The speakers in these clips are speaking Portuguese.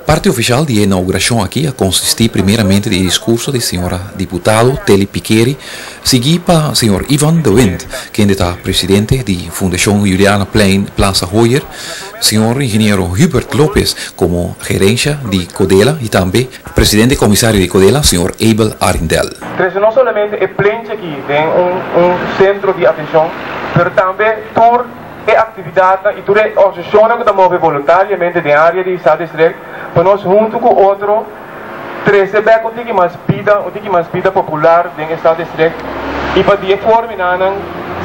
Parte oficial de inauguração aqui a consistir primeiramente do discurso da senhora deputado Telly Piqueri, seguido para o senhor Ivan de Wind, que é presidente da Fundação Juliana Plein Plaza Hoyer, senhor engenheiro Hubert Lopes como gerência de Codela e também presidente comissário de Codela, senhor Abel Arindel. Não somente é Plein aqui tem centro de atenção, mas também tour e atividade e tour é organização que move voluntariamente na área de Estado Distrito, para nós junto com outro receber o que mais pida popular no Estado Distrito e para de forma não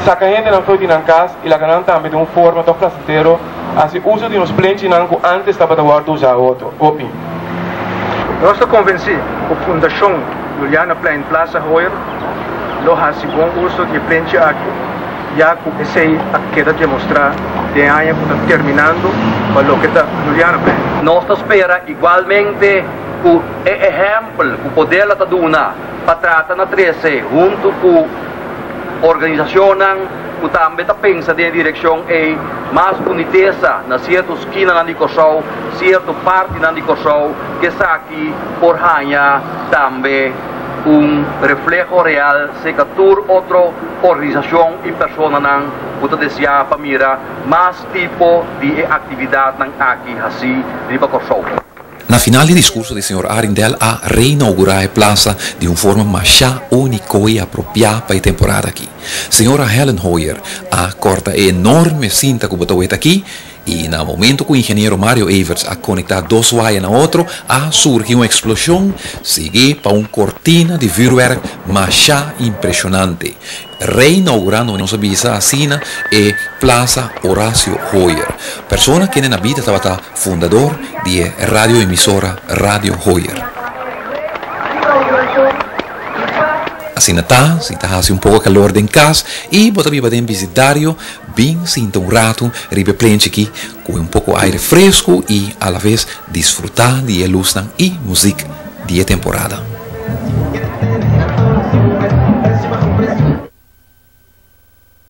saca gente não foi na casa e lá ganham também de uma forma tão placeteiro assim uso de nos plentes não que antes estava de guardar usar outro opin. Nós estamos convencidos que a Fundação Juliana Plein Plaza Hoyer lo ha si bom uso de plente aqui já que esse queda demonstrar de ano que está terminando para o que está Juliana Plein. Nós esperamos igualmente o exemplo que o poder da Duna para tratar na 13 junto com a organização que também está pensando em direção a mais boniteza na certa esquina na Nicossau, certa parte na Nicossau, que está aqui por ganhar também reflejo real se que outra organização e pessoa não pode desejar para mirar mais tipo de atividade aqui assim de Nicossau. Na final do discurso do Sr. Arindel a reinaugurar a praça de uma forma mais única e apropriada para a temporada aqui. Senhora Helen Hoyer a corta a enorme cinta que botou aqui e no momento que o engenheiro Mario Everts a conectar dois wires na outro, a surgiu uma explosão, seguida para uma cortina de vuurwerk mais impressionante. Reinaugurando nossa visa assina é Plaza Horácio Hoyer, pessoa que na vida estava fundador da radioemissora Radio Hoyer. Assim está, se está um pouco calor em casa e você também visitar bem sinta um rato, ribeplente aqui com um pouco de aire fresco e a la vez desfrutar de luz e música de temporada.